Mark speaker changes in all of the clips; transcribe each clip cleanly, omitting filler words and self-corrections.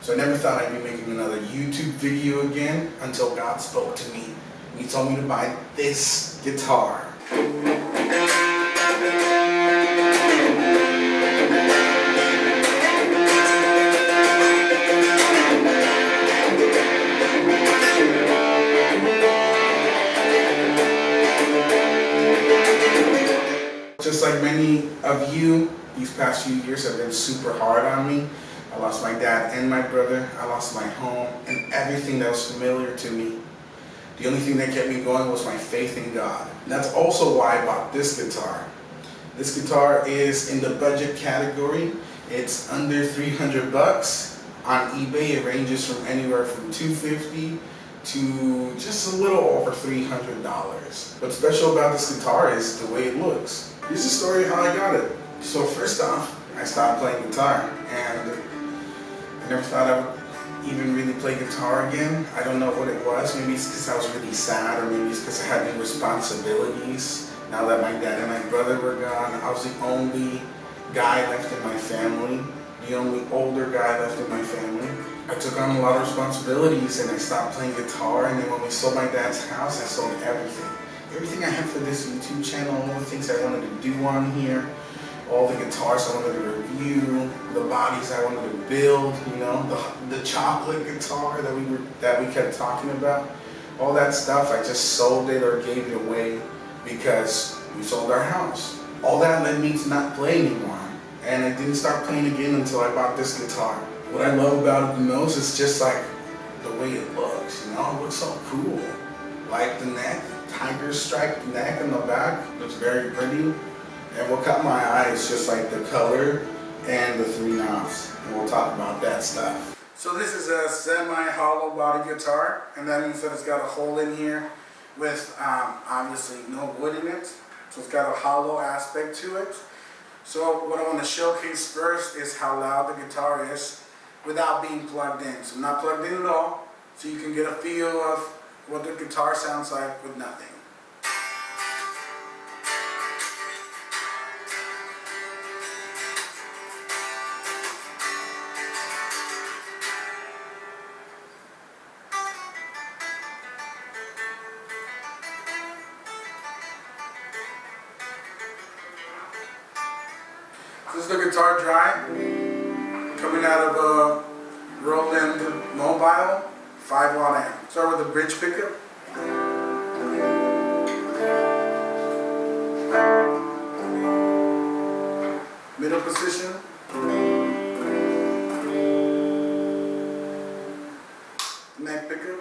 Speaker 1: So I never thought I'd be making another YouTube video again until God spoke to me. He told me to buy this guitar. Just like many of you, these past few years have been super hard on me. I lost my dad and my brother. I lost my home and everything that was familiar to me. The only thing that kept me going was my faith in God. And that's also why I bought this guitar. This guitar is in the budget category. It's under 300 bucks. On eBay, it ranges from anywhere from $250 to just a little over $300. What's special about this guitar is the way it looks. Here's the story of how I got it. So first off, I stopped playing guitar, and I never thought I would even really play guitar again. I don't know what it was. Maybe it's because I was really sad, or maybe it's because I had new responsibilities. Now that my dad and my brother were gone, I was the only guy left in my family, the only older guy left in my family. I took on a lot of responsibilities and I stopped playing guitar, and then when we sold my dad's house, I sold everything. Everything I had for this YouTube channel, all the things I wanted to do on here, all the guitars I wanted to review, the bodies I wanted to build, you know, the chocolate guitar that we kept talking about, all that stuff, I just sold it or gave it away because we sold our house. All that led me to not play anymore, and I didn't start playing again until I bought this guitar. What I love about it the most is just like the way it looks, you know, it looks so cool. Like the neck, tiger striped neck in the back, looks very pretty. And what caught my eye is just like the color and the 3 knobs. And we'll talk about that stuff. So this is a semi-hollow body guitar, and that means that it's got a hole in here with obviously no wood in it. So it's got a hollow aspect to it. So what I want to showcase first is how loud the guitar is without being plugged in. So not plugged in at all, so you can get a feel of what the guitar sounds like with nothing. This is the guitar dry, coming out of a Roland Mobile 5-watt amp. Start with the bridge pickup. Middle position. Neck pickup.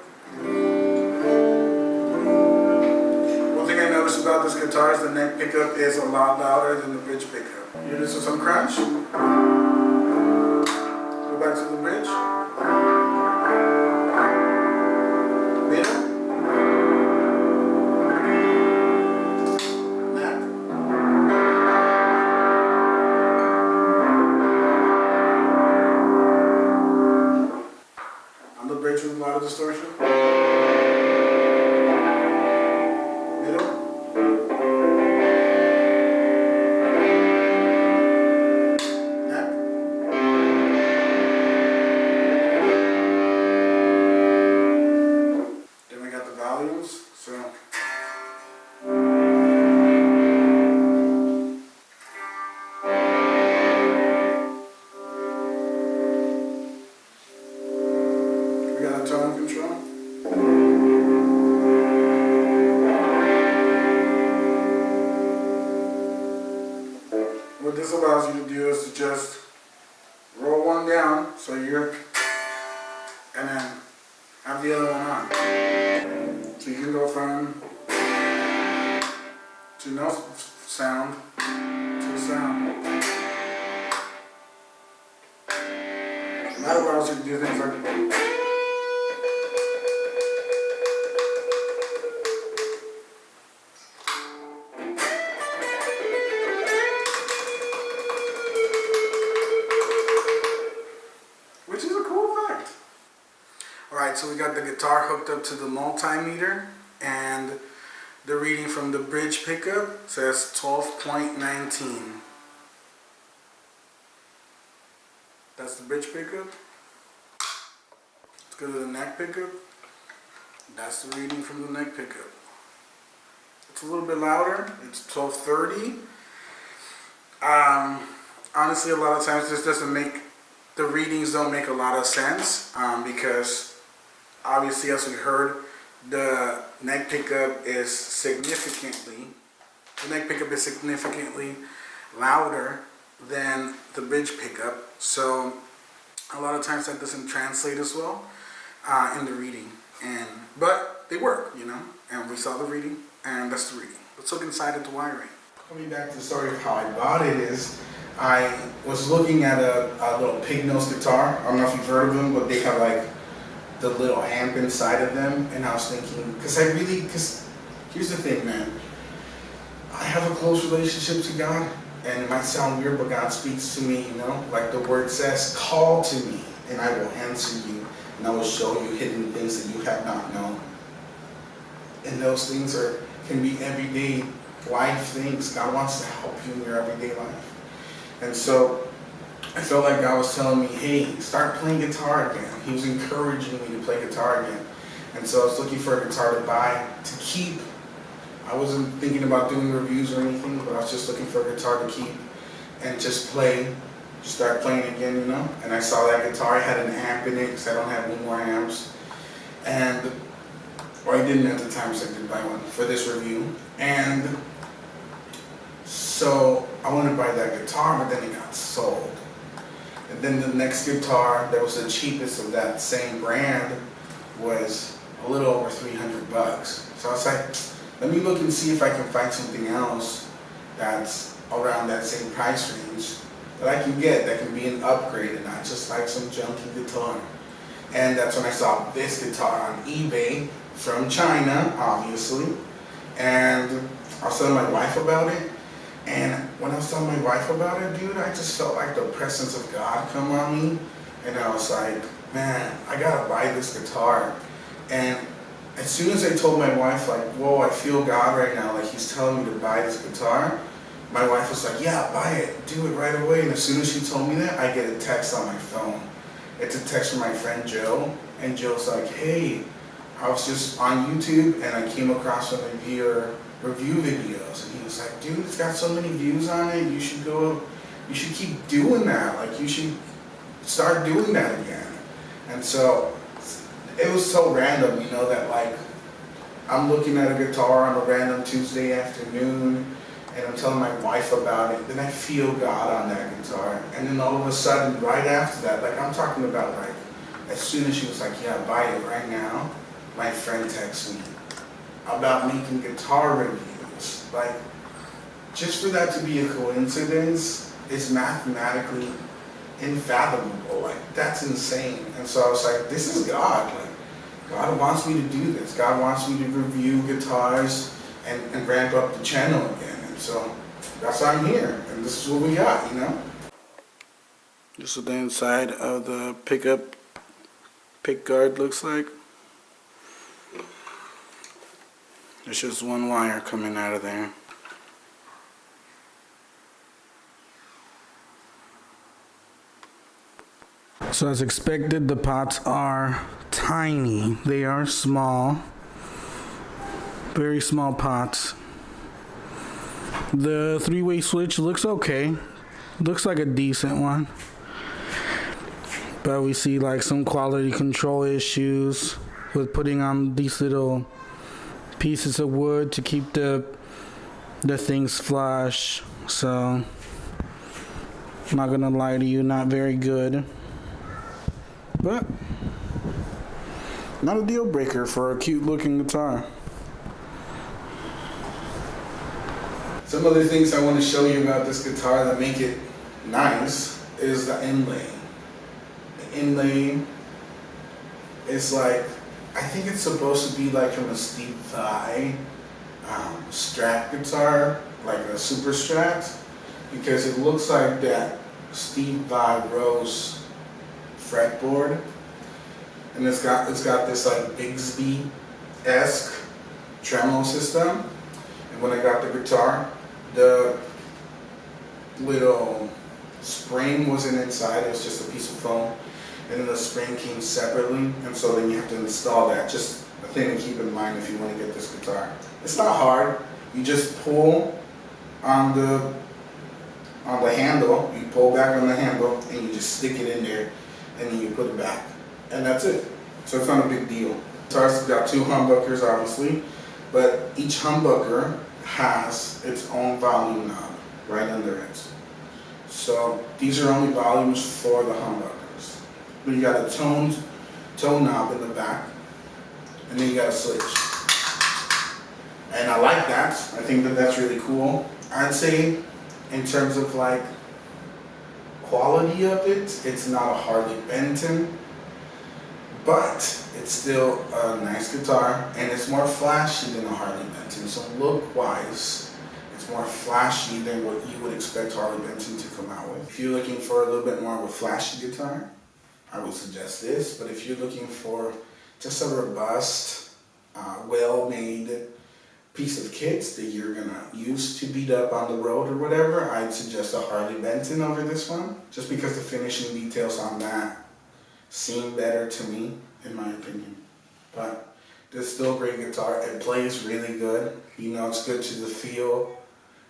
Speaker 1: One thing I noticed about this guitar is the neck pickup is a lot louder than the bridge pickup. Here this is some crunch. Go back to the bridge. Middle. Neck. On the bridge with a lot of distortion. We got a tone control. What this allows you to do is to just roll one down, so and then have the other one on. So you can go from to no sound to sound. And that allows you to do things like Alright, so we got the guitar hooked up to the multimeter, and the reading from the bridge pickup says 12.19. That's the bridge pickup. go to the neck pickup. That's the reading from the neck pickup. It's a little bit louder. It's 1230. Honestly, a lot of times this doesn't make, the readings don't make a lot of sense because obviously, as we heard, the neck pickup is significantly louder than the bridge pickup. So a lot of times that doesn't translate as well in the reading. But they work, you know, and we saw the reading, and that's the reading. Let's look inside at the wiring. Coming back to the story of how I bought it is, I was looking at a little pig nose guitar. I don't know if you've heard of them, but they have like the little amp inside of them, and I was thinking, because here's the thing, man. I have a close relationship to God, and it might sound weird, but God speaks to me, you know, like the word says, call to me, and I will answer you, and I will show you hidden things that you have not known. And those things can be everyday life things. God wants to help you in your everyday life. And so I felt like God was telling me, hey, start playing guitar again. He was encouraging me to play guitar again. And so I was looking for a guitar to buy, to keep. I wasn't thinking about doing reviews or anything, but I was just looking for a guitar to keep and just play, just start playing again, you know? And I saw that guitar, I had an amp in it because I don't have any more amps. Or I didn't at the time, so I did buy one for this review. And so I wanted to buy that guitar, but then it got sold. And then the next guitar that was the cheapest of that same brand was a little over $300. So I was like, let me look and see if I can find something else that's around that same price range that I can get that can be an upgrade and not just like some junky guitar. And that's when I saw this guitar on eBay from China, obviously. And I was telling my wife about it. And when I was telling my wife about it, dude, I just felt like the presence of God come on me. And I was like, man, I gotta buy this guitar. And as soon as I told my wife, like, whoa, I feel God right now, like he's telling me to buy this guitar, my wife was like, yeah, buy it, do it right away. And as soon as she told me that, I get a text on my phone. It's a text from my friend Joe, and Joe's like, hey, I was just on YouTube and I came across one of your review videos, and he was like, dude, it's got so many views on it, you should keep doing that, like you should start doing that again. And so it was so random, you know, that like I'm looking at a guitar on a random Tuesday afternoon and I'm telling my wife about it, then I feel God on that guitar, and then all of a sudden right after that, like I'm talking about, like as soon as she was like, yeah, buy it right now, my friend texts me about making guitar reviews. Like, just for that to be a coincidence is mathematically unfathomable. Like, that's insane. And so I was like, this is God. Like, God wants me to do this. God wants me to review guitars and ramp up the channel again. And so that's why I'm here. And this is what we got, you know? This is what the inside of the pick guard looks like. There's just one wire coming out of there. So as expected, the pots are tiny. They are small. Very small pots. The three-way switch looks okay. Looks like a decent one. But we see like some quality control issues with putting on these little pieces of wood to keep the things flush. So I'm not gonna lie to you, not very good, but not a deal breaker for a cute looking guitar. Some other things I want to show you about this guitar that make it nice is the inlay. The inlay is like, I think it's supposed to be like from a Steve Vai Strat guitar, like a Super Strat, because it looks like that Steve Vai Rose fretboard, and it's got this like Bigsby-esque tremolo system. And when I got the guitar, the little spring wasn't inside; it was just a piece of foam. and then the spring came separately, and so then you have to install that. Just a thing to keep in mind if you want to get this guitar. It's not hard. You just pull on the handle, you pull back on the handle, and you just stick it in there, and then you put it back. And that's it. So it's not a big deal. Guitar's got two humbuckers, obviously, but each humbucker has its own volume knob right under it. So these are only volumes for the humbuckers. But you got a tone knob in the back, and then you got a switch. And I like that. I think that that's really cool. I'd say in terms of like quality of it, it's not a Harley Benton, but it's still a nice guitar, and it's more flashy than a Harley Benton. So look-wise, it's more flashy than what you would expect Harley Benton to come out with. If you're looking for a little bit more of a flashy guitar, I would suggest this. But if you're looking for just a robust, well-made piece of kit that you're gonna use to beat up on the road or whatever, I'd suggest a Harley Benton over this one, just because the finishing details on that seem better to me, in my opinion. But this is still a great guitar. It plays really good. You know, it's good to the feel,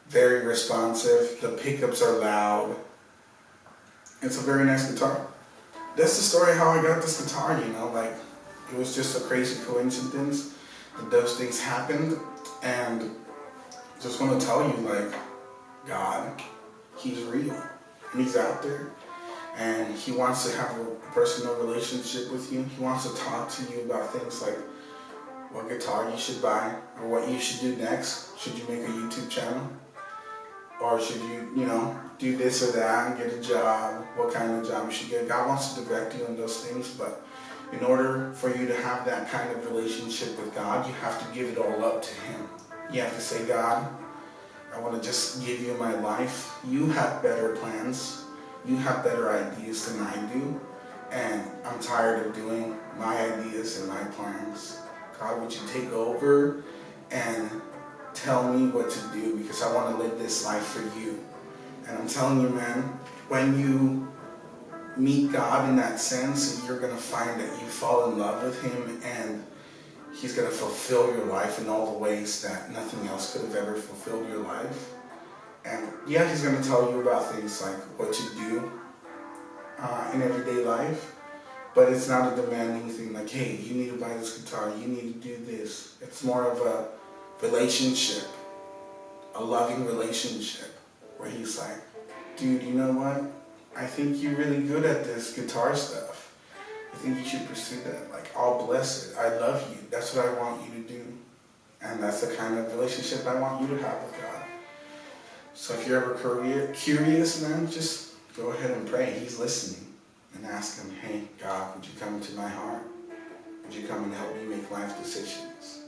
Speaker 1: very responsive. The pickups are loud. It's a very nice guitar. That's the story how I got this guitar, you know, like it was just a crazy coincidence that those things happened. And just want to tell you, like, God, He's real, and He's out there, and He wants to have a personal relationship with you. He wants to talk to you about things like what guitar you should buy, or what you should do next. Should you make a YouTube channel? Or should you, do this or that and get a job? What kind of job you should get? God wants to direct you in those things, but in order for you to have that kind of relationship with God, you have to give it all up to Him. You have to say, God, I want to just give you my life. You have better plans. You have better ideas than I do. And I'm tired of doing my ideas and my plans. God, would you take over and tell me what to do, because I want to live this life for you. And I'm telling you, man, when you meet God in that sense, you're going to find that you fall in love with Him, and He's going to fulfill your life in all the ways that nothing else could have ever fulfilled your life. And yeah, He's going to tell you about things like what to do in everyday life, but it's not a demanding thing like, hey, you need to buy this guitar, you need to do this. It's more of a relationship, a loving relationship, where He's like, dude, you know what? I think you're really good at this guitar stuff. I think you should pursue that. Like, I'll bless it. I love you. That's what I want you to do. And that's the kind of relationship I want you to have with God. So if you're ever curious, man, just go ahead and pray. He's listening. And ask Him, hey, God, would you come into my heart? Would you come and help me make life decisions?